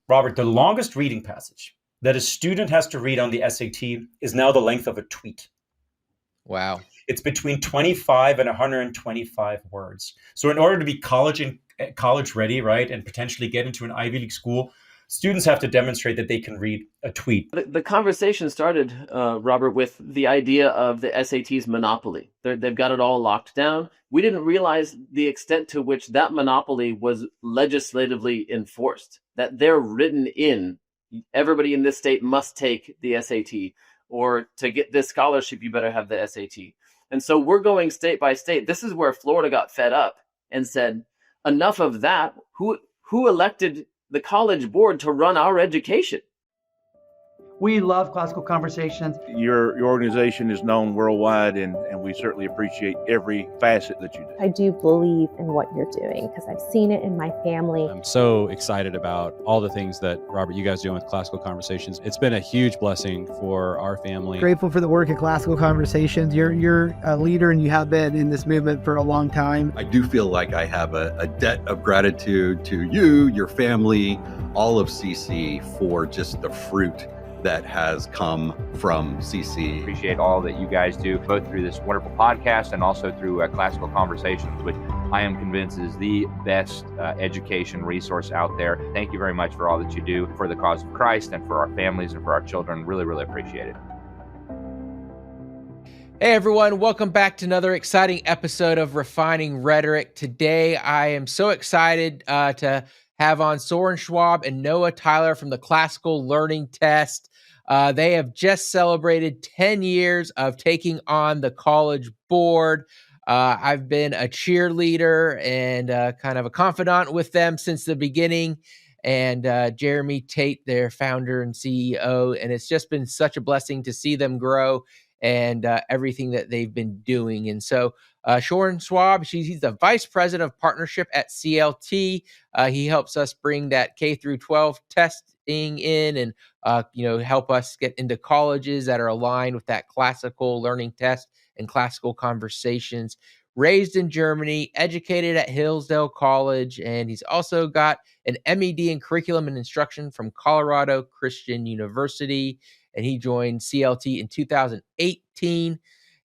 Robert, the longest reading passage that a student has to read on the SAT is now the length of a tweet. Wow. It's between 25 and 125 words. So in order to be college ready, right, and potentially get into an Ivy League school, students have to demonstrate that they can read a tweet. The conversation started, Robert, with the idea of the SAT's monopoly. They've got it all locked down. We didn't realize the extent to which that monopoly was legislatively enforced, that they're written in. Everybody in this state must take the SAT, or to get this scholarship, you better have the SAT. And so we're going state by state. This is where Florida got fed up and said, enough of that. Who elected the college board to run our education? We love Classical Conversations. Your organization is known worldwide, and we certainly appreciate every facet that you do. I do believe in what you're doing because I've seen it in my family. I'm so excited about all the things that, Robert, you guys are doing with Classical Conversations. It's been a huge blessing for our family. Grateful for the work at Classical Conversations. You're a leader, and you have been in this movement for a long time. I do feel like I have a debt of gratitude to you, your family, all of CC for just the fruit that has come from CC. Appreciate all that you guys do, both through this wonderful podcast and also through Classical Conversations, which I am convinced is the best education resource out there. Thank you very much for all that you do for the cause of Christ and for our families and for our children. Really, really appreciate it. Hey everyone, welcome back to another exciting episode of Refining Rhetoric. Today I am so excited to have on Soren Schwab and Noah Tyler from the Classical Learning Test. They have just celebrated 10 years of taking on the College Board. I've been a cheerleader and kind of a confidant with them since the beginning. And Jeremy Tate, their founder and CEO. And it's just been such a blessing to see them grow and everything that they've been doing. And so Soren Schwab, he's the vice president of partnership at CLT. He helps us bring that K through 12 testing in and help us get into colleges that are aligned with that classical learning test and classical conversations. Raised in Germany, educated at Hillsdale College, and he's also got an MED in curriculum and instruction from Colorado Christian University. And he joined CLT in 2018.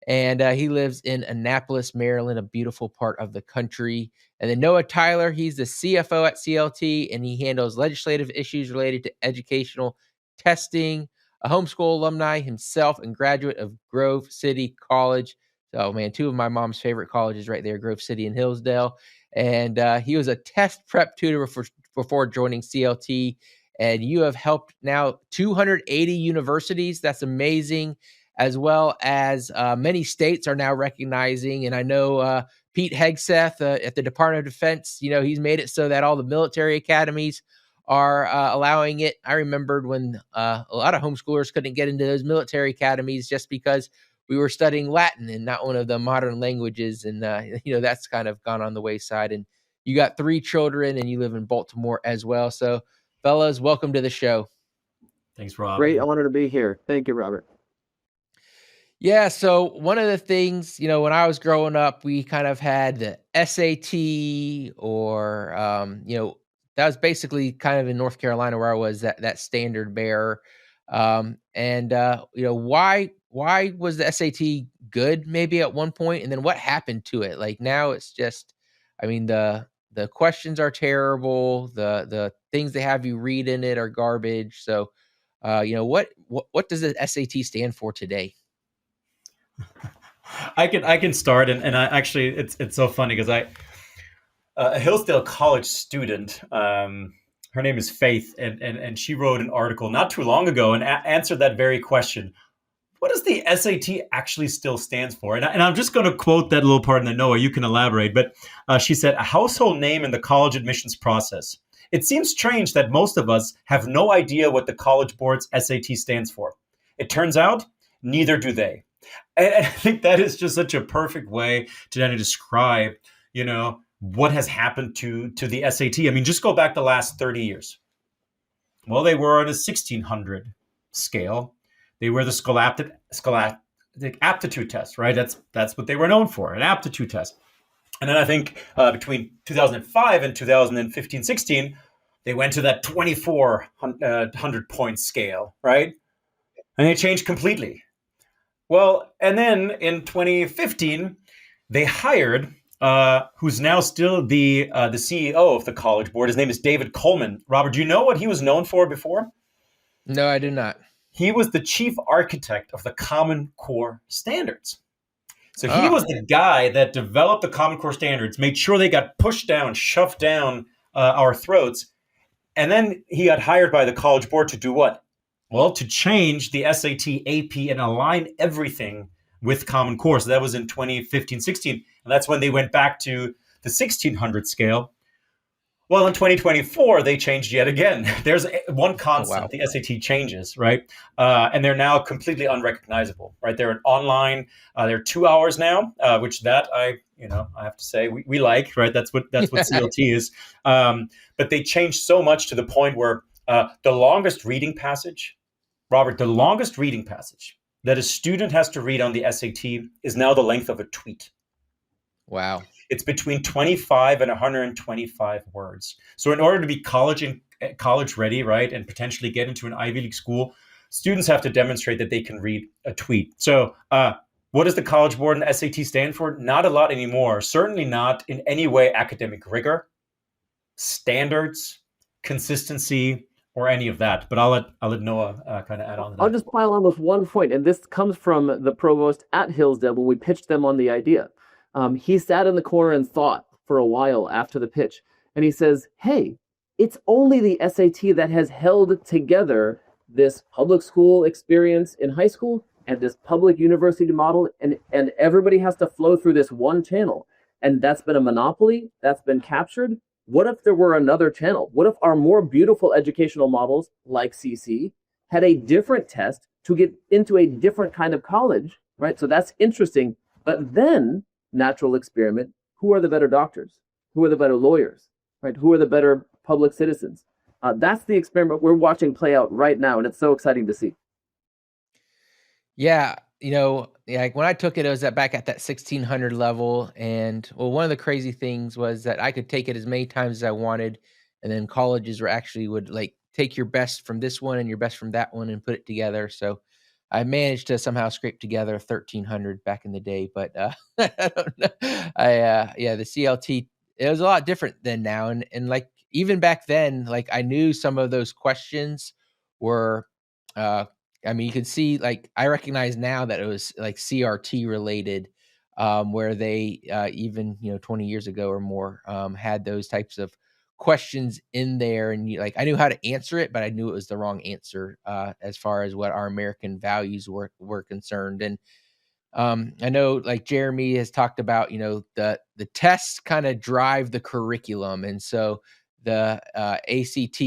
And he lives in Annapolis, Maryland, a beautiful part of the country. And then Noah Tyler, he's the CFO at CLT, and he handles legislative issues related to educational testing, a homeschool alumni himself and graduate of Grove City College. So, man, two of my mom's favorite colleges right there, Grove City and Hillsdale. And he was a test prep tutor before joining CLT. And you have helped now 280 universities. That's amazing. As well as many states are now recognizing. And I know Pete Hegseth at the Department of Defense, he's made it so that all the military academies are allowing it. I remembered when a lot of homeschoolers couldn't get into those military academies just because we were studying Latin and not one of the modern languages. And, that's kind of gone on the wayside. And you got 3 children and you live in Baltimore as well. So, fellas, welcome to the show. Thanks, Rob. Great honor to be here. Thank you, Robert. Yeah, so one of the things, when I was growing up, we kind of had the SAT or, that was basically kind of in North Carolina where I was that standard bearer. Why was the SAT good maybe at one point? And then what happened to it? Like now it's just, the questions are terrible. The things they have you read in it are garbage. So, what does the SAT stand for today? I can start, and I actually it's so funny because a Hillsdale College student, her name is Faith, and she wrote an article not too long ago and answered that very question. What does the SAT actually still stands for? And I'm just going to quote that little part, and then Noah, you can elaborate. But she said, a household name in the college admissions process. It seems strange that most of us have no idea what the College Board's SAT stands for. It turns out, neither do they. And I think that is just such a perfect way to then describe, what has happened to the SAT. Just go back the last 30 years. Well, they were on a 1600 scale. They were the scholastic aptitude test, right? That's what they were known for, an aptitude test. And then I think between 2005 and 2015-16, They went to that 2,400 point scale, right? And they changed completely. Well, and then in 2015, they hired who's now still the CEO of the College Board. His name is David Coleman. Robert, do you know what he was known for before? No, I do not. He was the chief architect of the Common Core standards. So he was the guy that developed the Common Core standards, made sure they got pushed down, shoved down our throats. And then he got hired by the College Board to do what? Well, to change the SAT, AP, and align everything with Common Core. So that was in 2015-16. And that's when they went back to the 1,600 scale. Well, in 2024, they changed yet again. There's one constant, the SAT changes, right? And they're now completely unrecognizable, right? They're an online, they're 2 hours now, which that I have to say we like, right? That's what CLT is. But they changed so much to the point where the longest reading passage, Robert, the longest reading passage that a student has to read on the SAT is now the length of a tweet. Wow. It's between 25 and 125 words. So in order to be college ready, right, and potentially get into an Ivy League school, students have to demonstrate that they can read a tweet. So what does the College Board and SAT stand for? Not a lot anymore. Certainly not in any way academic rigor, standards, consistency, or any of that. But I'll let Noah kind of add on to that. I'll just pile on with one point, and this comes from the provost at Hillsdale when we pitched them on the idea. He sat in the corner and thought for a while after the pitch, and he says, hey, it's only the SAT that has held together this public school experience in high school and this public university model, and everybody has to flow through this one channel. And that's been a monopoly, that's been captured. What if there were another channel? What if our more beautiful educational models, like CC, had a different test to get into a different kind of college, right? So that's interesting. But then, natural experiment, who are the better doctors? Who are the better lawyers, right? Who are the better public citizens? That's the experiment we're watching play out right now, and it's so exciting to see. Yeah, like when I took it, it was back at that 1,600 level. And well, one of the crazy things was that I could take it as many times as I wanted. And then colleges would like take your best from this one and your best from that one and put it together. So I managed to somehow scrape together 1,300 back in the day. But I don't know. The CLT, it was a lot different than now. And like even back then, like I knew some of those questions were you could see, like, I recognize now that it was like CRT related, where they even 20 years ago or more had those types of questions in there, and I knew how to answer it, but I knew it was the wrong answer as far as what our American values were concerned. And I know, like Jeremy has talked about, the tests kind of drive the curriculum, and so the ACT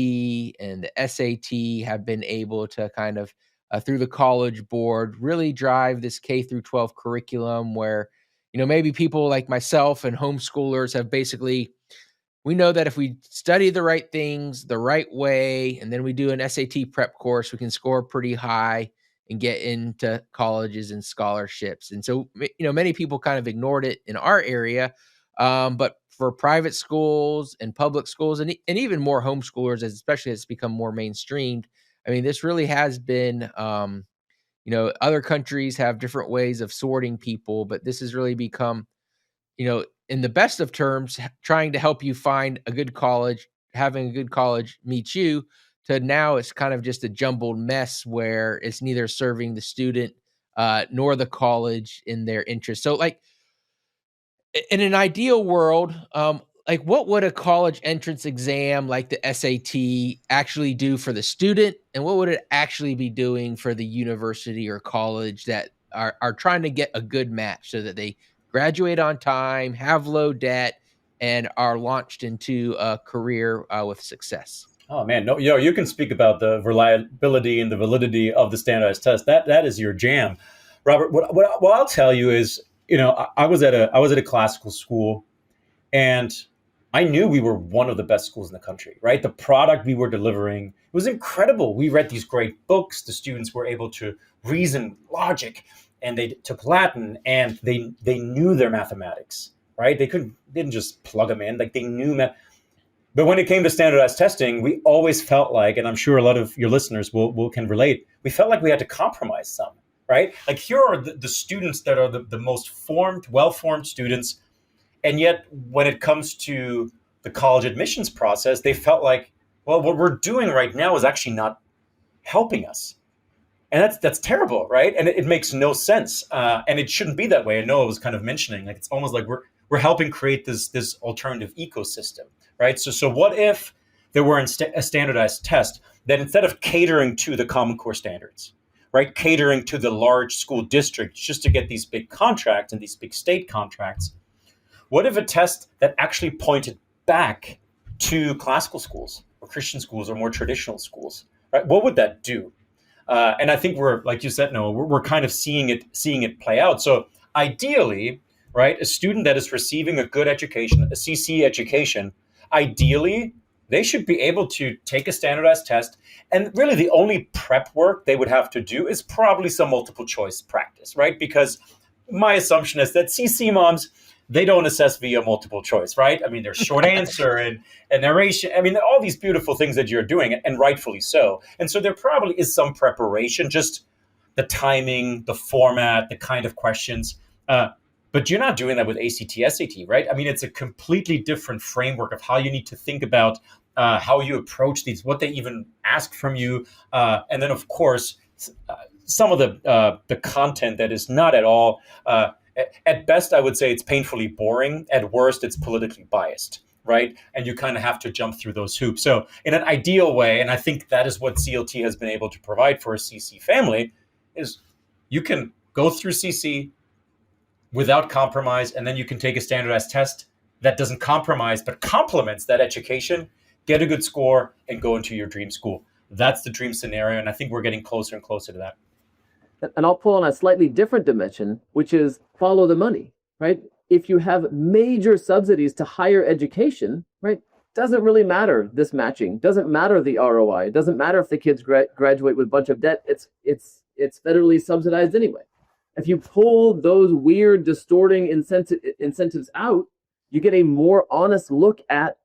and the SAT have been able to kind of through the College Board really drive this K through 12 curriculum where, maybe people like myself and homeschoolers have basically, we know that if we study the right things the right way, and then we do an SAT prep course, we can score pretty high and get into colleges and scholarships. And so, many people kind of ignored it in our area. But for private schools and public schools and even more homeschoolers, especially as it's become more mainstreamed, I mean, this really has been, other countries have different ways of sorting people, but this has really become, in the best of terms, trying to help you find a good college, having a good college meet you, to now it's kind of just a jumbled mess where it's neither serving the student nor the college in their interest. So like in an ideal world, like what would a college entrance exam like the SAT actually do for the student, and what would it actually be doing for the university or college that are trying to get a good match so that they graduate on time, have low debt, and are launched into a career with success? Oh man, no, you can speak about the reliability and the validity of the standardized test. That is your jam, Robert. What I'll tell you is, I was at a classical school, and I knew we were one of the best schools in the country, right? The product we were delivering was incredible. We read these great books. The students were able to reason logic, and they took Latin, and they knew their mathematics, right? They didn't just plug them in. Like they knew math. But when it came to standardized testing, we always felt like, and I'm sure a lot of your listeners will can relate, we felt like we had to compromise some, right? Like here are the students that are the most formed, well-formed students. And yet when it comes to the college admissions process, they felt like, well, what we're doing right now is actually not helping us. And that's terrible, right? And it makes no sense. And it shouldn't be that way. I know I was kind of mentioning, like, it's almost like we're helping create this alternative ecosystem, right? So what if there were a standardized test that instead of catering to the Common Core standards, right, catering to the large school districts just to get these big contracts and these big state contracts, what if a test that actually pointed back to classical schools or Christian schools or more traditional schools, right? What would that do? And I think we're, like you said, Noah, we're kind of seeing it play out. So ideally, right, a student that is receiving a good education, a CC education, ideally, they should be able to take a standardized test. And really the only prep work they would have to do is probably some multiple choice practice, right? Because my assumption is that CC moms, they don't assess via multiple choice, right? I mean, there's short answer and narration. I mean, all these beautiful things that you're doing, and rightfully so. And so there probably is some preparation, just the timing, the format, the kind of questions. But you're not doing that with ACT, SAT, right? I mean, it's a completely different framework of how you need to think about how you approach these, what they even ask from you. And then, of course, some of the content that is not at all at best, I would say it's painfully boring. At worst, it's politically biased, right? And you kind of have to jump through those hoops. So in an ideal way, and I think that is what CLT has been able to provide for a CC family, is you can go through CC without compromise, and then you can take a standardized test that doesn't compromise, but complements that education, get a good score, and go into your dream school. That's the dream scenario, and I think we're getting closer and closer to that. And I'll pull on a slightly different dimension, which is follow the money, right? If you have major subsidies to higher education, right, doesn't really matter this matching, doesn't matter the ROI, it doesn't matter if the kids graduate with a bunch of debt, it's federally subsidized anyway. If you pull those weird distorting incentives out, you get a more honest look at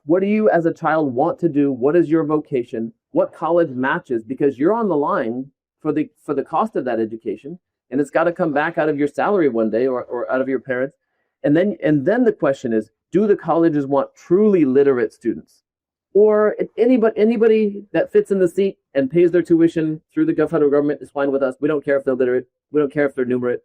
what do you as a child want to do, what is your vocation, what college matches, because you're on the line for the cost of that education, and it's got to come back out of your salary one day or out of your parents. And then the question is, do the colleges want truly literate students? Or anybody that fits in the seat and pays their tuition through the federal government is fine with us. We don't care if they're literate. We don't care if they're numerate.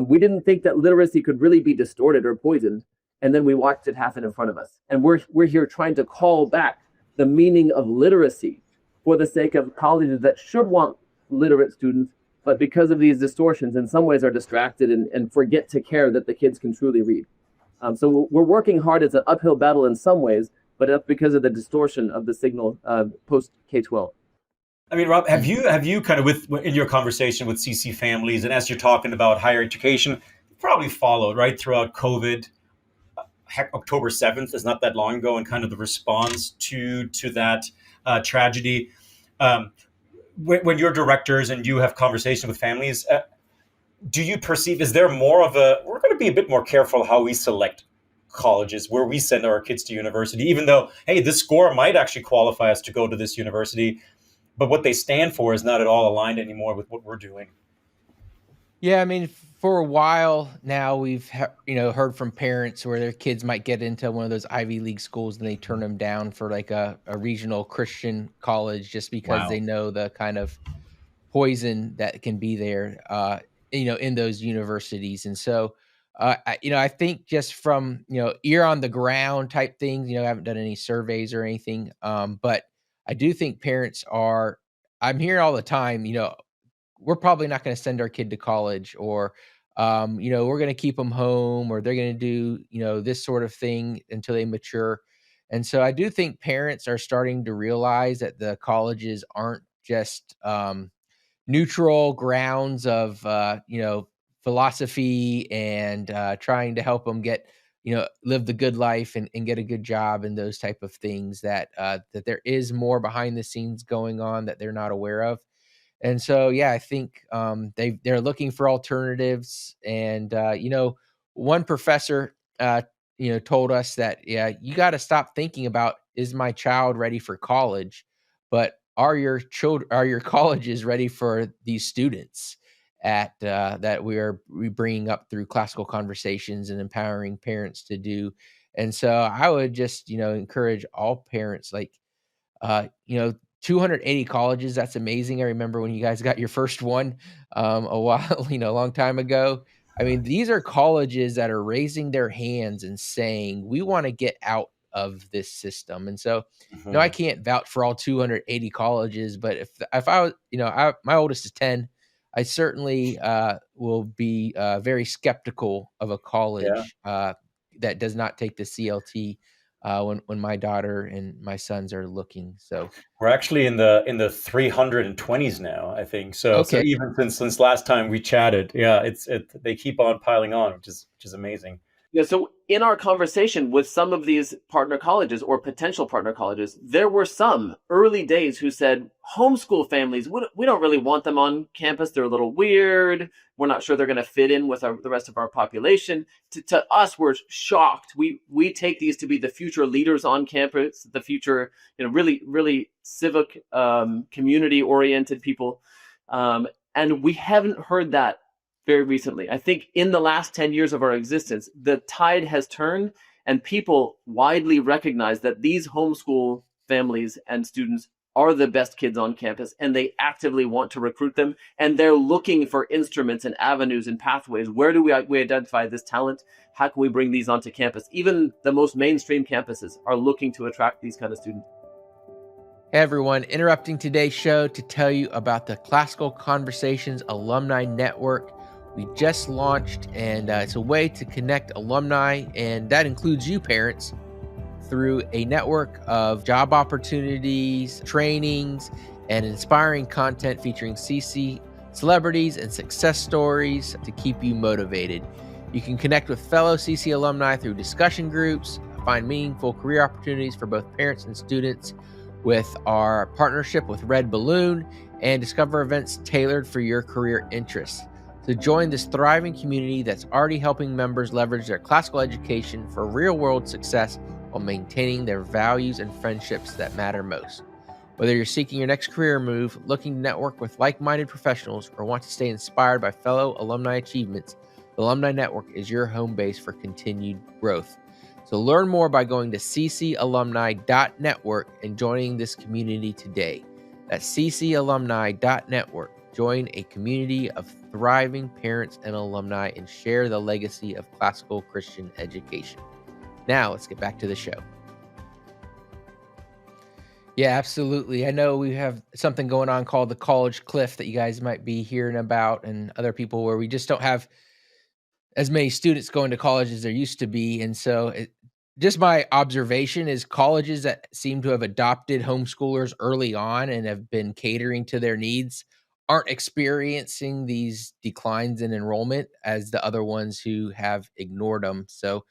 We didn't think that literacy could really be distorted or poisoned, and then we watched it happen in front of us. And we're here trying to call back the meaning of literacy for the sake of colleges that should want literate students, but because of these distortions, in some ways are distracted and forget to care that the kids can truly read. So we're working hard. It's an uphill battle in some ways, but that's because of the distortion of the signal post K-12. I mean, Rob, have you kind of in your conversation with CC families, and as you're talking about higher education, you probably followed right throughout COVID. Heck, October 7th is not that long ago, and kind of the response to that tragedy. When you're directors and you have conversation with families, do you perceive, is there more of we're going to be a bit more careful how we select colleges, where we send our kids to university, even though, hey, this score might actually qualify us to go to this university, but what they stand for is not at all aligned anymore with what we're doing? Yeah, I mean, for a while now, we've heard from parents where their kids might get into one of those Ivy League schools and they turn them down for like a regional Christian college just because they know the kind of poison that can be there, in those universities. And so, I think just from ear on the ground type things, I haven't done any surveys or anything, but I do think parents are. I'm hearing all the time, we're probably not going to send our kid to college, or we're going to keep them home, or they're going to do this sort of thing until they mature. And so I do think parents are starting to realize that the colleges aren't just neutral grounds of philosophy and trying to help them get live the good life and get a good job and those type of things, that there is more behind the scenes going on that they're not aware of. And so, yeah, I think they're looking for alternatives. And, one professor told us that, yeah, you got to stop thinking about, is my child ready for college, but are your colleges ready for these students that we bringing up through classical conversations and empowering parents to do. And so I would just, encourage all parents, like, 280 colleges. That's amazing. I remember when you guys got your first one a while, a long time ago. I mean, these are colleges that are raising their hands and saying, we want to get out of this system. And so, I can't vouch for all 280 colleges, but if I was, my oldest is 10, I certainly will be very skeptical of a college that does not take the CLT when my daughter and my sons are looking. So we're actually in the 320s now, I think. So Okay. so even since last time we chatted, they keep on piling on, which is amazing. Yeah, so in our conversation with some of these partner colleges or potential partner colleges, there were some early days who said, homeschool families, we don't really want them on campus. They're a little weird. We're not sure they're going to fit in with the rest of our population. To us, we're shocked. We take these to be the future leaders on campus, the future, really, really civic, community-oriented people. And we haven't heard that very recently. I think in the last 10 years of our existence, the tide has turned and people widely recognize that these homeschool families and students are the best kids on campus, and they actively want to recruit them, and they're looking for instruments and avenues and pathways. Where do we identify this talent? How can we bring these onto campus? Even the most mainstream campuses are looking to attract these kind of students. Hey everyone, interrupting today's show to tell you about the Classical Conversations Alumni Network. We just launched, and it's a way to connect alumni, and that includes you parents, through a network of job opportunities, trainings, and inspiring content featuring CC celebrities and success stories to keep you motivated. You can connect with fellow CC alumni through discussion groups, find meaningful career opportunities for both parents and students with our partnership with Red Balloon, and discover events tailored for your career interests. So join this thriving community that's already helping members leverage their classical education for real-world success while maintaining their values and friendships that matter most. Whether you're seeking your next career move, looking to network with like-minded professionals, or want to stay inspired by fellow alumni achievements, the Alumni Network is your home base for continued growth. So learn more by going to ccalumni.network and joining this community today. That's ccalumni.network. Join a community of thriving parents and alumni and share the legacy of classical Christian education. Now, let's get back to the show. Yeah, absolutely. I know we have something going on called the College Cliff that you guys might be hearing about, and other people, where we just don't have as many students going to college as there used to be. And so just my observation is colleges that seem to have adopted homeschoolers early on and have been catering to their needs aren't experiencing these declines in enrollment as the other ones who have ignored them. So,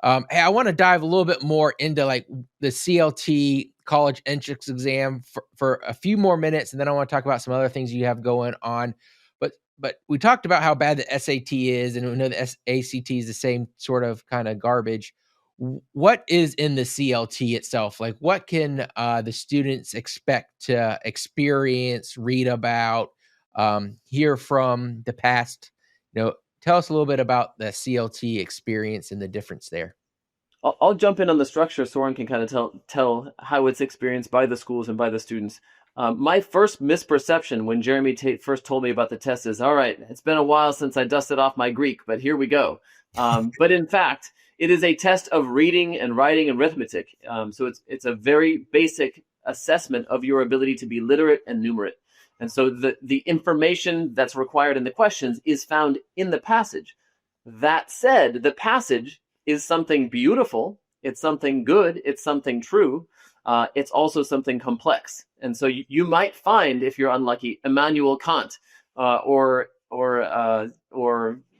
hey, I want to dive a little bit more into like the CLT college entrance exam for a few more minutes, and then I want to talk about some other things you have going on. But we talked about how bad the SAT is, and we know the ACT is the same sort of kind of garbage. What is in the CLT itself? Like, what can the students expect to experience, read about, hear from the past? Tell us a little bit about the CLT experience and the difference there. I'll jump in on the structure. Soren can kind of tell how it's experienced by the schools and by the students. My first misperception when Jeremy first told me about the test is, all right, it's been a while since I dusted off my Greek, but here we go. But in fact, it is a test of reading and writing and arithmetic. So it's a very basic assessment of your ability to be literate and numerate. And so the information that's required in the questions is found in the passage. That said, the passage is something beautiful. It's something good. It's something true. It's also something complex. And so you might find, if you're unlucky, Immanuel Kant, or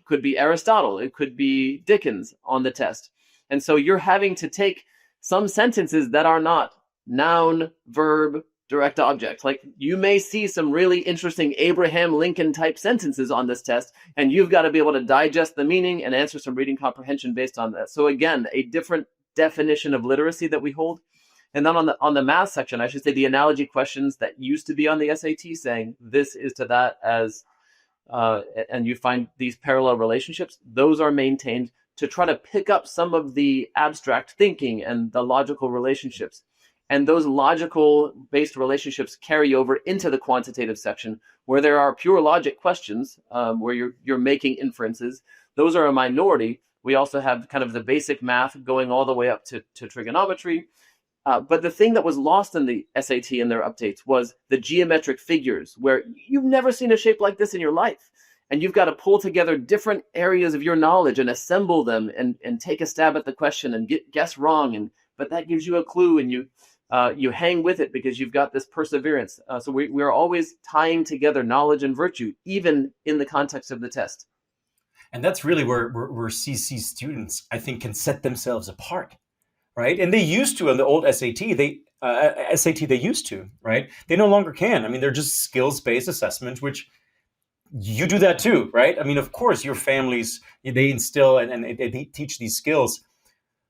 could be Aristotle. It could be Dickens on the test. And so you're having to take some sentences that are not noun, verb, direct object. Like, you may see some really interesting Abraham Lincoln type sentences on this test, and you've got to be able to digest the meaning and answer some reading comprehension based on that. So again, a different definition of literacy that we hold. And then on the math section, I should say the analogy questions that used to be on the SAT, saying this is to that as, and you find these parallel relationships, those are maintained to try to pick up some of the abstract thinking and the logical relationships. And those logical based relationships carry over into the quantitative section, where there are pure logic questions, where you're making inferences. Those are a minority. We also have kind of the basic math going all the way up to trigonometry. But the thing that was lost in the SAT and their updates was the geometric figures, where you've never seen a shape like this in your life. And you've got to pull together different areas of your knowledge and assemble them and take a stab at the question and guess wrong. But that gives you a clue, and you hang with it because you've got this perseverance. So we're always tying together knowledge and virtue, even in the context of the test. And that's really where CC students, I think, can set themselves apart, right? And they used to, in the old SAT, they used to, right? They no longer can. I mean, they're just skills-based assessments, which you do that too, right? I mean, of course, your families, they instill and they teach these skills.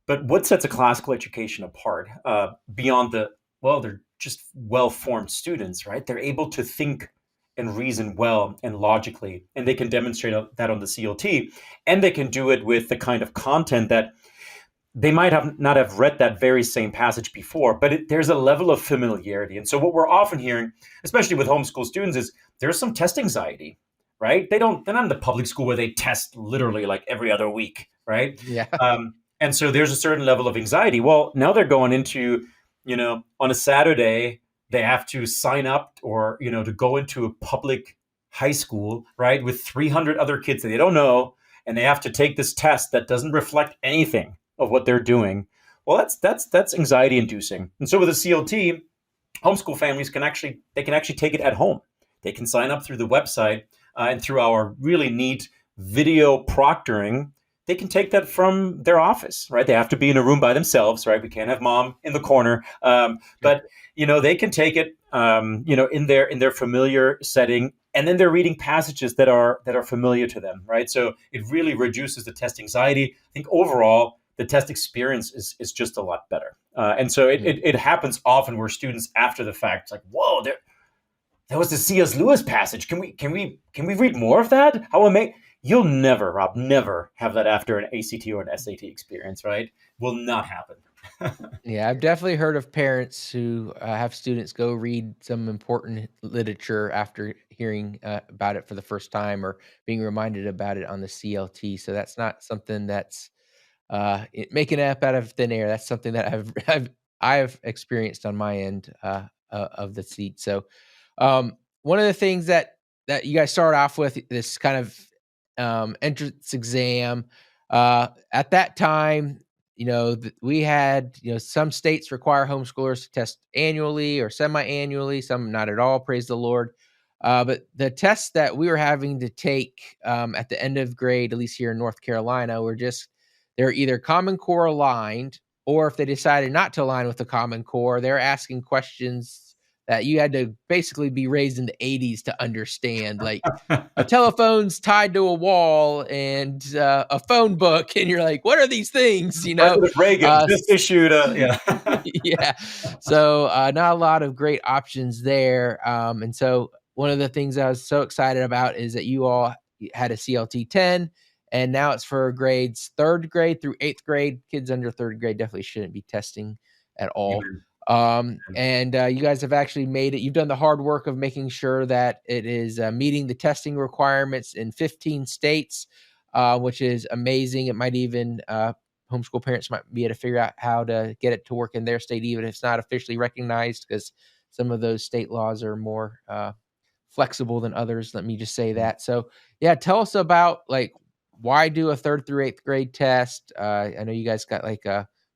But what sets a classical education apart beyond they're just well-formed students, right? They're able to think and reason well and logically, and they can demonstrate that on the CLT, and they can do it with the kind of content that they might not have read that very same passage before, but there's a level of familiarity. And so what we're often hearing, especially with homeschool students, is there's some test anxiety, right? They're not in the public school where they test literally like every other week, right? Yeah. And so there's a certain level of anxiety. Well, now they're going into, on a Saturday, they have to sign up or, to go into a public high school, right, with 300 other kids that they don't know, and they have to take this test that doesn't reflect anything of what they're doing. Well, that's anxiety inducing. And so with a CLT, homeschool families can actually take it at home. They can sign up through the website and through our really neat video proctoring. They can take that from their office, right? They have to be in a room by themselves, right? We can't have mom in the corner, but they can take it, in their familiar setting, and then they're reading passages that are familiar to them, right? So it really reduces the test anxiety. I think overall, the test experience is just a lot better, and so it happens often where students after the fact, it's like, whoa, that was the C.S. Lewis passage. Can we read more of that? How amazing! You'll never, Rob, never have that after an ACT or an SAT experience, right? Will not happen. Yeah, I've definitely heard of parents who have students go read some important literature after hearing about it for the first time or being reminded about it on the CLT. So that's not something that's making it up out of thin air. That's something that I've experienced on my end of the seat. So one of the things that you guys start off with, this kind of entrance exam, at that time, we had, some states require homeschoolers to test annually or semi-annually, some not at all, praise the Lord. But the tests that we were having to take at the end of grade, at least here in North Carolina, they're either Common Core aligned, or if they decided not to align with the Common Core, they're asking questions that you had to basically be raised in the 80s to understand, like a telephone's tied to a wall and a phone book, and you're like, what are these things? Reagan just issued yeah. So not a lot of great options there. And so one of the things I was so excited about is that you all had a CLT 10, and now it's for grades 3rd grade through 8th grade. Kids under 3rd grade definitely shouldn't be testing at all. And you guys have actually made it. You've done the hard work of making sure that it is meeting the testing requirements in 15 states, which is amazing. It might even homeschool parents might be able to figure out how to get it to work in their state, even if it's not officially recognized, because some of those state laws are more flexible than others. Let me just say that. So yeah, tell us about why do a 3rd through 8th grade test? I know you guys got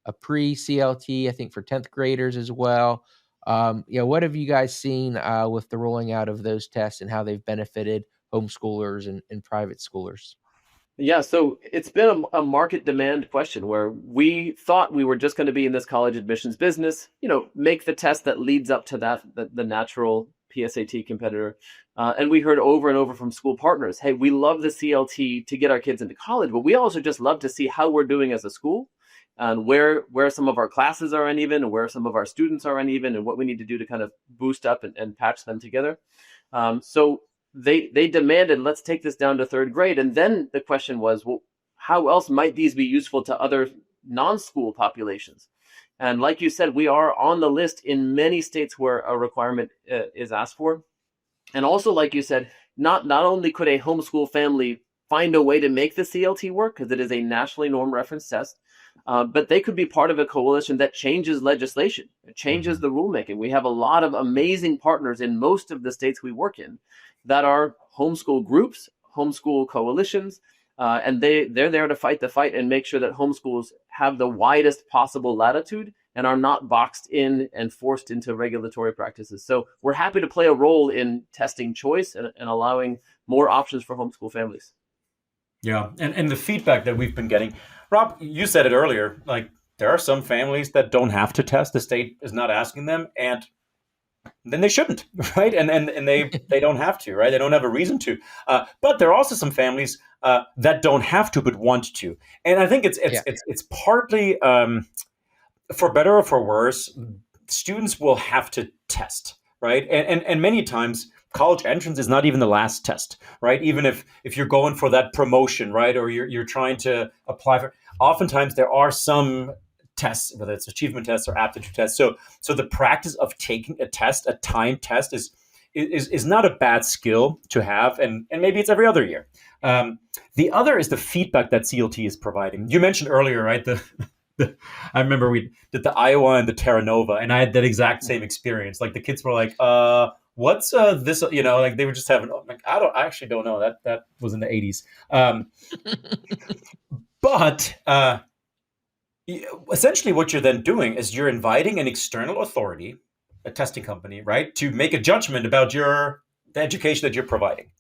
a pre-CLT, I think, for 10th graders as well. What have you guys seen with the rolling out of those tests and how they've benefited homeschoolers and private schoolers? Yeah, so it's been a market demand question where we thought we were just going to be in this college admissions business, make the test that leads up to that, the natural PSAT competitor. And we heard over and over from school partners, hey, we love the CLT to get our kids into college, but we also just love to see how we're doing as a school and where some of our classes are uneven and where some of our students are uneven and what we need to do to kind of boost up and patch them together. So they demanded, let's take this down to third grade. And then the question was, well, how else might these be useful to other non-school populations? And like you said, we are on the list in many states where a requirement is asked for. And also, like you said, not only could a homeschool family find a way to make the CLT work, because it is a nationally norm reference test, but they could be part of a coalition that changes legislation, it changes the rulemaking. We have a lot of amazing partners in most of the states we work in that are homeschool groups, homeschool coalitions, and they're there to fight the fight and make sure that homeschools have the widest possible latitude and are not boxed in and forced into regulatory practices. So we're happy to play a role in testing choice and allowing more options for homeschool families. Yeah, and the feedback that we've been getting, Rob, you said it earlier, like there are some families that don't have to test. The state is not asking them, and then they shouldn't, right? And they don't have to, right? They don't have a reason to. But there are also some families that don't have to but want to, and I think it's partly for better or for worse, students will have to test, right? And many times college entrance is not even the last test, right? Even if you're going for that promotion, right, or you're trying to apply for, oftentimes there are some tests, whether it's achievement tests or aptitude tests. So the practice of taking a test, a timed test, is not a bad skill to have, and maybe it's every other year. The other is the feedback that CLT is providing. You mentioned earlier, right? I remember we did the Iowa and the Terra Nova, and I had that exact same experience. Like the kids were like, what's this? Like they were just having, like, I actually don't know. That was in the 80s. But essentially what you're then doing is you're inviting an external authority, a testing company, right, to make a judgment about the education that you're providing.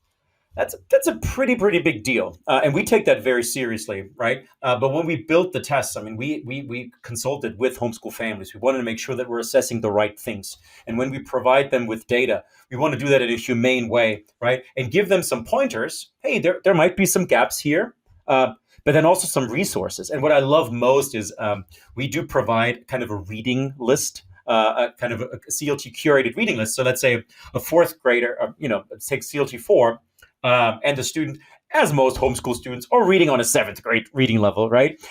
That's a pretty big deal, and we take that very seriously, right? But when we built the tests, I mean, we consulted with homeschool families. We wanted to make sure that we're assessing the right things, and when we provide them with data, we want to do that in a humane way, right? And give them some pointers. Hey, there might be some gaps here, but then also some resources. And what I love most is we do provide kind of a reading list. A kind of a CLT curated reading list. So let's say a fourth grader, let's take CLT 4. And the student, as most homeschool students, are reading on a seventh grade reading level, right?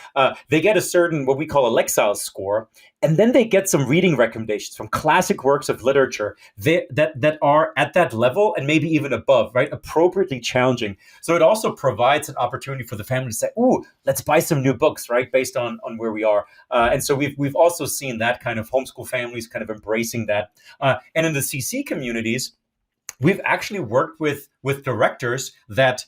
They get a certain, what we call a Lexile score, and then they get some reading recommendations from classic works of literature that are at that level and maybe even above, right? Appropriately challenging. So it also provides an opportunity for the family to say, ooh, let's buy some new books, right? Based on where we are. And so we've also seen that kind of homeschool families kind of embracing that. And in the CC communities, we've actually worked with directors that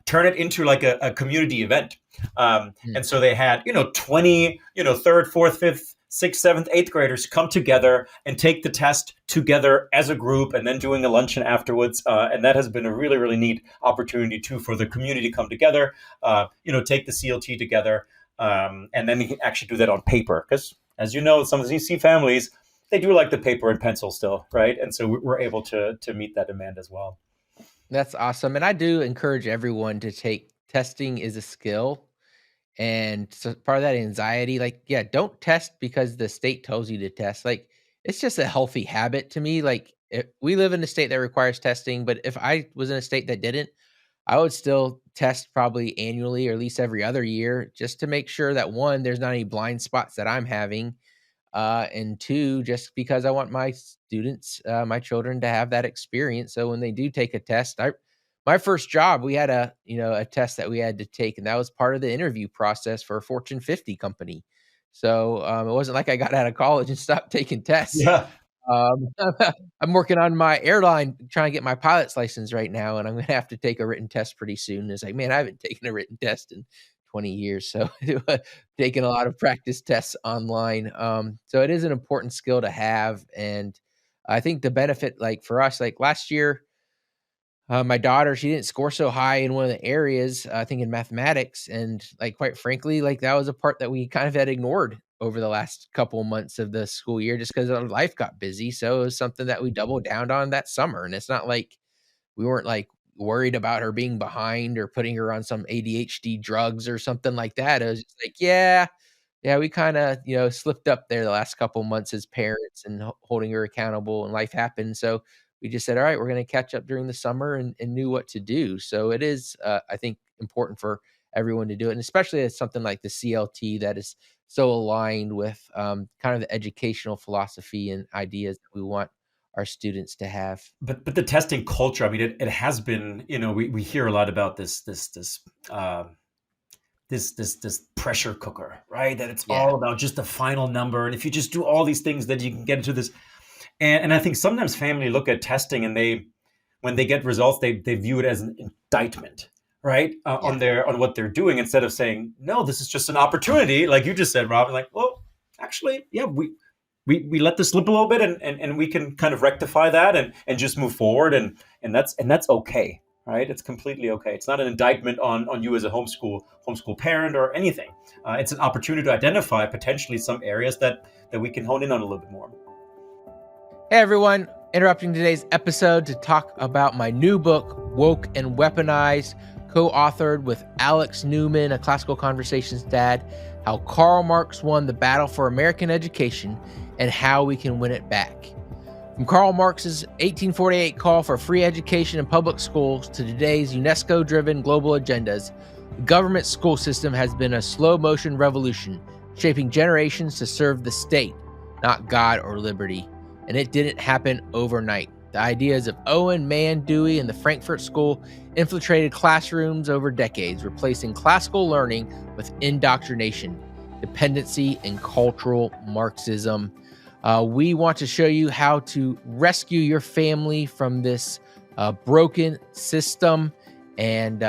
turn it into like a community event. And so they had, 20, third, fourth, fifth, sixth, seventh, eighth graders come together and take the test together as a group and then doing a luncheon afterwards. And that has been a really, really neat opportunity too for the community to come together, take the CLT together. And then you can actually do that on paper. Because as you know, some of the CC families, they do like the paper and pencil still, right? And so we're able to meet that demand as well. That's awesome. And I do encourage everyone to take testing is a skill. And so part of that anxiety, like, yeah, don't test because the state tells you to test. Like, it's just a healthy habit to me. Like, we live in a state that requires testing, but if I was in a state that didn't, I would still test probably annually or at least every other year just to make sure that, one, there's not any blind spots that I'm having. And two, just because I want my students, my children to have that experience. So when they do take a test, my first job, we had a test that we had to take, and that was part of the interview process for a Fortune 50 company. So it wasn't like I got out of college and stopped taking tests. Yeah. I'm working on my airline, trying to get my pilot's license right now, and I'm going to have to take a written test pretty soon. It's like, man, I haven't taken a written test in 20 years. So taking a lot of practice tests online. So it is an important skill to have. And I think the benefit, like for us, like last year, my daughter, she didn't score so high in one of the areas, I think in mathematics. And like, quite frankly, like that was a part that we kind of had ignored over the last couple of months of the school year just because our life got busy. So it was something that we doubled down on that summer. And it's not like we weren't like worried about her being behind or putting her on some ADHD drugs or something like that. It was just like, yeah, we kind of, slipped up there the last couple months as parents and holding her accountable, and life happened. So we just said, all right, we're going to catch up during the summer, and knew what to do. So it is, I think, important for everyone to do it. And especially as something like the CLT that is so aligned with kind of the educational philosophy and ideas that we want our students to have. But the testing culture, I mean, it has been, we hear a lot about this pressure cooker, right? That it's all about just the final number. And if you just do all these things, then you can get into this. And I think sometimes family look at testing and when they get results, they view it as an indictment, right? On what they're doing, instead of saying, no, this is just an opportunity. Like you just said, Rob, like, well, actually, yeah, we let this slip a little bit and we can kind of rectify that and just move forward. And that's okay. Right? It's completely okay. It's not an indictment on you as a homeschool parent or anything. It's an opportunity to identify potentially some areas that we can hone in on a little bit more. Hey everyone, interrupting today's episode to talk about my new book, Woke and Weaponized, co-authored with Alex Newman, a Classical Conversations dad, how Karl Marx won the battle for American education and how we can win it back. From Karl Marx's 1848 call for free education in public schools to today's UNESCO-driven global agendas, the government school system has been a slow-motion revolution, shaping generations to serve the state, not God or liberty. And it didn't happen overnight. The ideas of Owen, Mann, Dewey, and the Frankfurt School infiltrated classrooms over decades, replacing classical learning with indoctrination, dependency, and cultural Marxism. We want to show you how to rescue your family from this broken system. And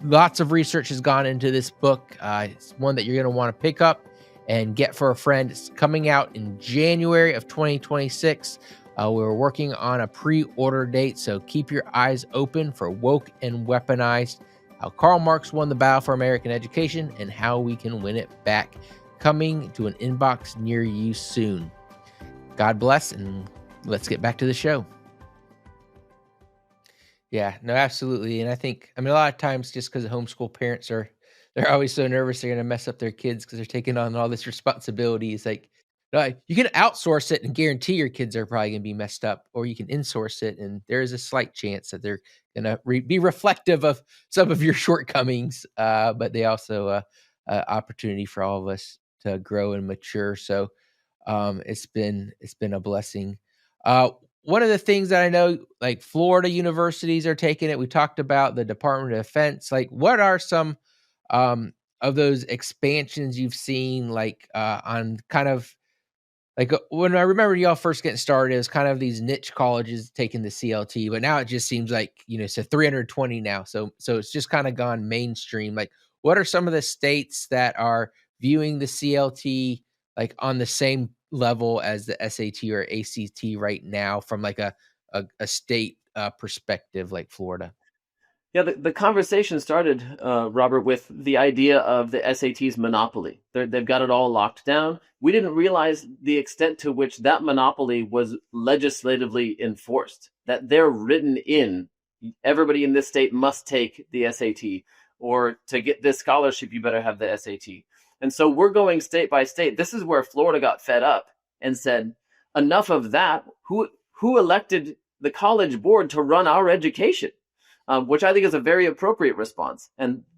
lots of research has gone into this book. It's one that you're going to want to pick up and get for a friend. It's coming out in January of 2026. We're working on a pre-order date, so keep your eyes open for Woke and Weaponized, how Karl Marx won the battle for American education and how we can win it back. Coming to an inbox near you soon. God bless, and let's get back to the show. Yeah, no, absolutely. And I mean, a lot of times just because homeschool parents they're always so nervous they're going to mess up their kids because they're taking on all this responsibility. It's like, no, you can outsource it and guarantee your kids are probably going to be messed up, or you can insource it, and there is a slight chance that they're going to be reflective of some of your shortcomings, but they also opportunity for all of us to grow and mature. So it's been a blessing. One of the things that I know, like Florida universities are taking it. We talked about the Department of Defense. Like, what are some of those expansions you've seen, like on kind of like when I remember y'all first getting started, it was kind of these niche colleges taking the CLT, but now it just seems like, it's a 320 now. So it's just kind of gone mainstream. Like, what are some of the states that are viewing the CLT like on the same level as the SAT or ACT right now from like a state perspective, like Florida? Yeah, the conversation started, Robert, with the idea of the SAT's monopoly. They've got it all locked down. We didn't realize the extent to which that monopoly was legislatively enforced, that they're written in. Everybody in this state must take the SAT, or to get this scholarship, you better have the SAT. And so we're going state by state. This is where Florida got fed up and said, enough of that. Who elected the college board to run our education? Which I think is a very appropriate response.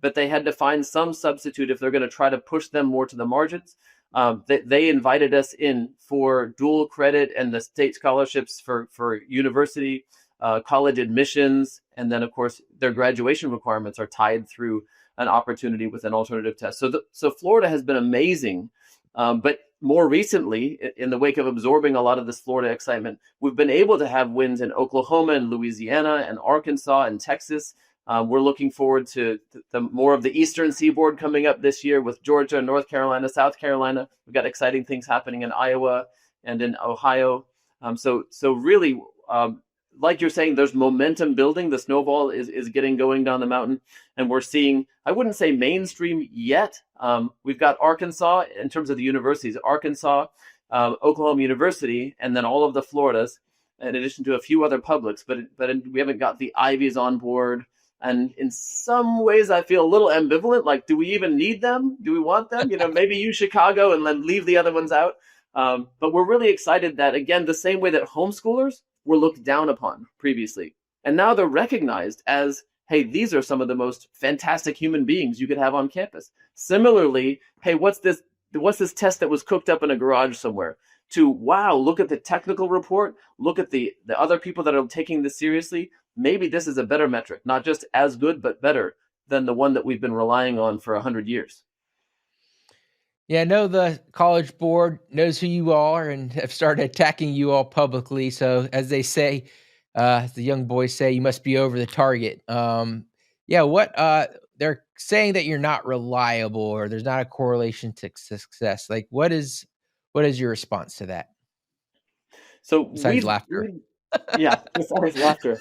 But they had to find some substitute if they're going to try to push them more to the margins. They invited us in for dual credit and the state scholarships for university, college admissions. And then, of course, their graduation requirements are tied through an opportunity with an alternative test. So Florida has been amazing. But more recently, in the wake of absorbing a lot of this Florida excitement, we've been able to have wins in Oklahoma and Louisiana and Arkansas and Texas. We're looking forward to more of the Eastern Seaboard coming up this year with Georgia, North Carolina, South Carolina. We've got exciting things happening in Iowa and in Ohio. So really, like you're saying, there's momentum building. The snowball is getting going down the mountain, and we're seeing, I wouldn't say mainstream yet. We've got Arkansas in terms of the universities, Arkansas, Oklahoma University, and then all of the Floridas, in addition to a few other publics. But we haven't got the Ivies on board. And in some ways, I feel a little ambivalent. Like, do we even need them? Do we want them? Maybe use Chicago and then leave the other ones out. But we're really excited that, again, the same way that homeschoolers were looked down upon previously, and now they're recognized as, hey, these are some of the most fantastic human beings you could have on campus. Similarly, hey, what's this test that was cooked up in a garage somewhere? To, wow, look at the technical report, look at the other people that are taking this seriously. Maybe this is a better metric, not just as good, but better than the one that we've been relying on for 100 years. Yeah, I know the College Board knows who you are and have started attacking you all publicly. So as they say, as the young boys say, you must be over the target. They're saying that you're not reliable or there's not a correlation to success. Like, what is your response to that? So besides laughter. Besides laughter.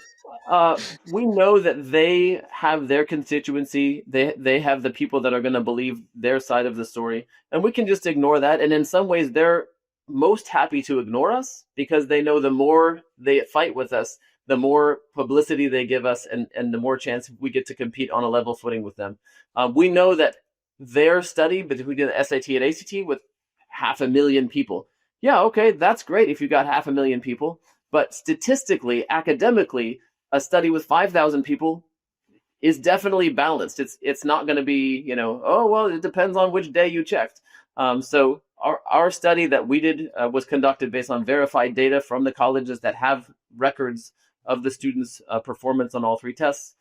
We know that they have their constituency. They have the people that are going to believe their side of the story, and we can just ignore that. And in some ways, they're most happy to ignore us because they know the more they fight with us, the more publicity they give us, and the more chance we get to compete on a level footing with them. We know that their study between the SAT and ACT with 500,000 people. Yeah, okay, that's great if you got 500,000 people. But statistically, academically, a study with 5,000 people is definitely balanced. It's not going to be, it depends on which day you checked. So our study that we did was conducted based on verified data from the colleges that have records of the students' performance on all three tests.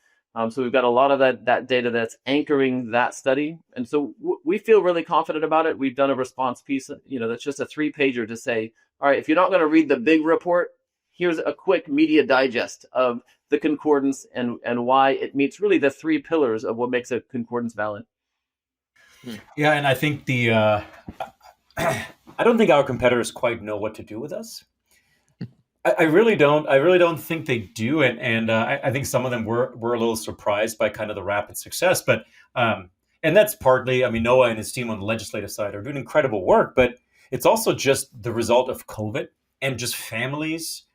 So we've got a lot of that data that's anchoring that study. And so we feel really confident about it. We've done a response piece, that's just a 3-pager to say, all right, if you're not going to read the big report, here's a quick media digest of the concordance and why it meets really the 3 pillars of what makes a concordance valid. Yeah, and I think I don't think our competitors quite know what to do with us. I really don't. I really don't think they do, and I think some of them were a little surprised by kind of the rapid success. But and that's partly, Noah and his team on the legislative side are doing incredible work, but it's also just the result of COVID and just families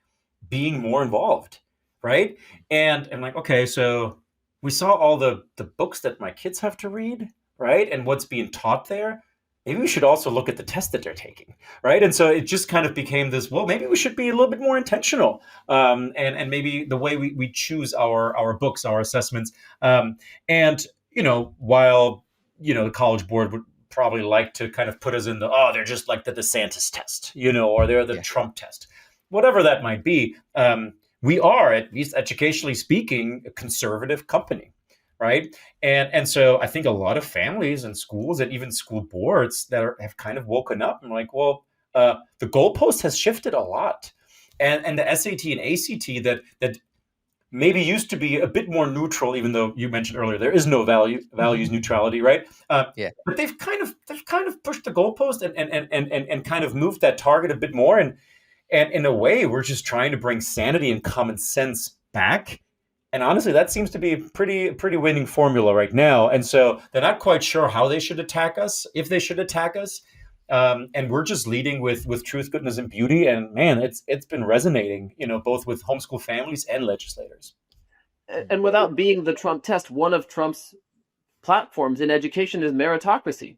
being more involved, right? And I'm like, okay, so we saw all the books that my kids have to read, right? And what's being taught there. Maybe we should also look at the test that they're taking, right? And so it just kind of became this, well, maybe we should be a little bit more intentional. And maybe the way we choose our books, our assessments. While, the College Board would probably like to kind of put us in they're just like the DeSantis test, or they're the Trump test, whatever that might be. We are, at least educationally speaking, a conservative company. Right. And so I think a lot of families and schools and even school boards that have kind of woken up and like, well, the goalpost has shifted a lot. And the SAT and ACT that maybe used to be a bit more neutral, even though you mentioned earlier there is no values neutrality, right? But they've kind of pushed the goalpost and kind of moved that target a bit more. And in a way, we're just trying to bring sanity and common sense back. And honestly, that seems to be a pretty winning formula right now. And so they're not quite sure how they should attack us, if they should attack us. And we're just leading with truth, goodness, and beauty. And man, it's been resonating, both with homeschool families and legislators. And without being the Trump test, one of Trump's platforms in education is meritocracy.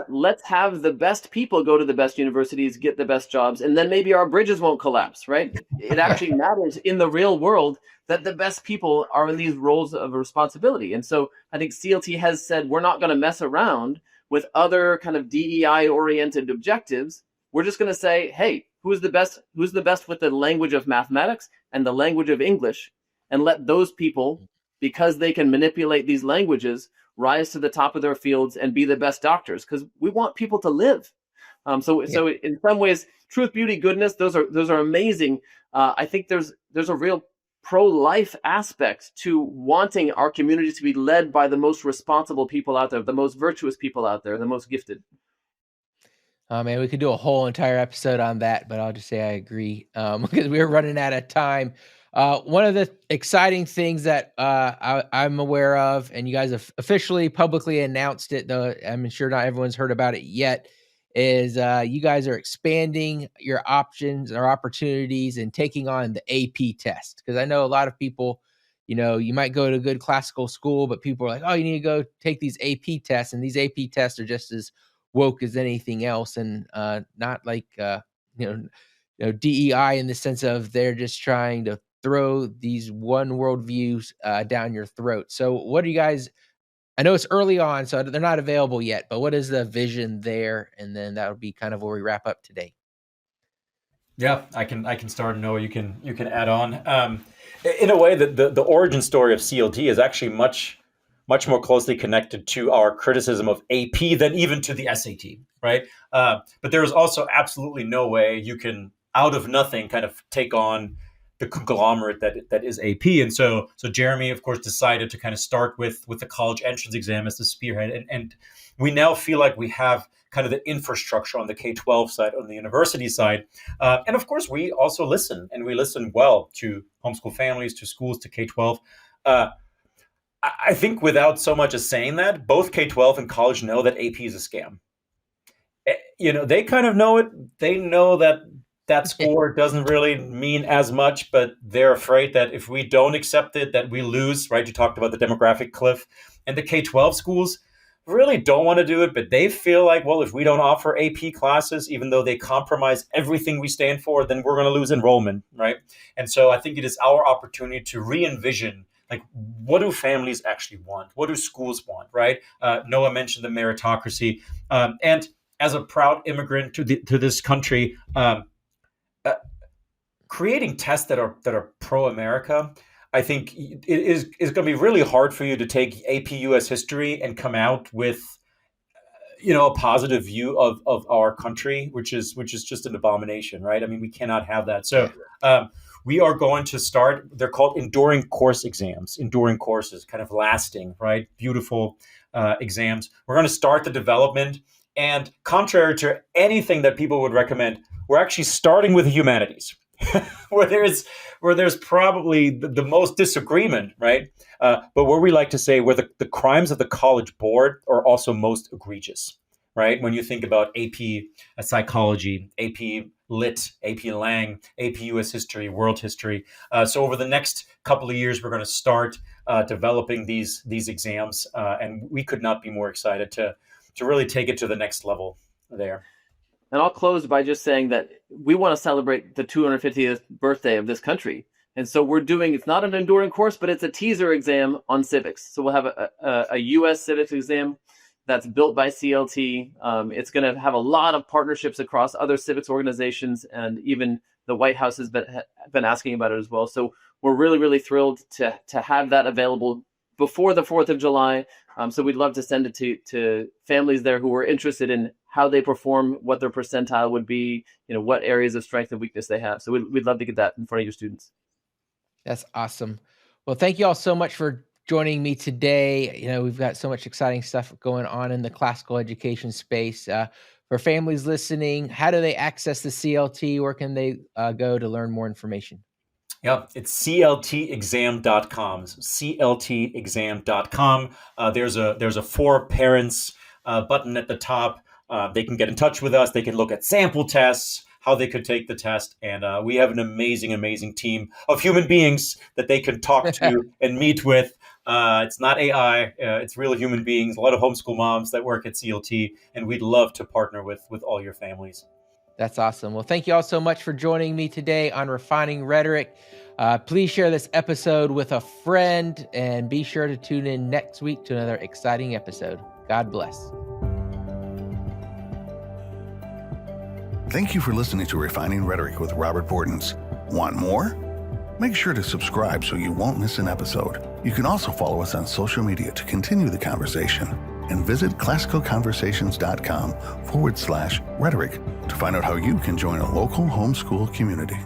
Let's have the best people go to the best universities, get the best jobs, and then maybe our bridges won't collapse, right? It actually matters in the real world that the best people are in these roles of responsibility. And so I think CLT has said we're not going to mess around with other kind of DEI-oriented objectives. We're just going to say, hey, who's the best with the language of mathematics and the language of English, and let those people, because they can manipulate these languages, rise to the top of their fields and be the best doctors, because we want people to live. So in some ways, truth, beauty, goodness, those are amazing. I think there's a real pro-life aspect to wanting our community to be led by the most responsible people out there, the most virtuous people out there, the most gifted. Oh man, we could do a whole entire episode on that, but I'll just say I agree because we're running out of time. One of the exciting things that I'm aware of, and you guys have officially publicly announced it, though I'm sure not everyone's heard about it yet, is you guys are expanding your options or opportunities and taking on the AP test. Because I know a lot of people, you might go to a good classical school, but people are like, oh, you need to go take these AP tests. And these AP tests are just as woke as anything else, and not like DEI in the sense of they're just trying to throw these one worldviews down your throat. So what do you guys, I know it's early on, so they're not available yet, but what is the vision there? And then that would be kind of where we wrap up today. Yeah, I can start. Noah, you can add on. In a way, the origin story of CLT is actually much more closely connected to our criticism of AP than even to the SAT, right? But there is also absolutely no way you can, out of nothing, kind of take on the conglomerate that is AP. And so Jeremy, of course, decided to kind of start with the college entrance exam as the spearhead. And we now feel like we have kind of the infrastructure on the K-12 side, on the university side. And of course, we also listen, and we listen well to homeschool families, to schools, to K-12. I think without so much as saying that, both K-12 and college know that AP is a scam. They kind of know it. They know that score doesn't really mean as much, but they're afraid that if we don't accept it, that we lose, right? You talked about the demographic cliff. And the K-12 schools really don't want to do it, but they feel like, well, if we don't offer AP classes, even though they compromise everything we stand for, then we're going to lose enrollment, right? And so I think it is our opportunity to re-envision, like, what do families actually want? What do schools want, right? Noah mentioned the meritocracy. And as a proud immigrant to this country, creating tests that are pro-America, I think it is going to be really hard for you to take AP US history and come out with, a positive view of our country, which is just an abomination, right? I mean, we cannot have that. So we are going to start, they're called enduring course exams, enduring courses, kind of lasting, right? Beautiful exams. We're going to start the development. And contrary to anything that people would recommend, we're actually starting with the humanities, where there's probably the most disagreement, right? But where we like to say where the crimes of the College Board are also most egregious, right? When you think about AP psychology, AP Lit, AP Lang, AP US history, world history. So over the next couple of years, we're going to start developing these exams, and we could not be more excited to really take it to the next level there. And I'll close by just saying that we want to celebrate the 250th birthday of this country. And so we're doing, it's not an enduring course, but it's a teaser exam on civics. So we'll have a U.S. civics exam that's built by CLT. It's going to have a lot of partnerships across other civics organizations, and even the White House has been asking about it as well. So we're really, really thrilled to have that available before the 4th of July. So we'd love to send it to families there who are interested in how they perform, what their percentile would be, what areas of strength and weakness they have. So we'd love to get that in front of your students. That's awesome. Well, thank you all so much for joining me today. We've got so much exciting stuff going on in the classical education space. For families listening, how do they access the CLT? Where can they go to learn more information? Yeah, it's cltexam.com. cltexam.com. There's a for parents button at the top. They can get in touch with us. They can look at sample tests, how they could take the test. And we have an amazing team of human beings that they can talk to and meet with. It's not AI. It's real human beings, a lot of homeschool moms that work at CLT. And we'd love to partner with all your families. That's awesome. Well, thank you all so much for joining me today on Refining Rhetoric. Please share this episode with a friend, and be sure to tune in next week to another exciting episode. God bless. Thank you for listening to Refining Rhetoric with Robert Bortins. Want more? Make sure to subscribe so you won't miss an episode. You can also follow us on social media to continue the conversation, and visit classicalconversations.com/rhetoric to find out how you can join a local homeschool community.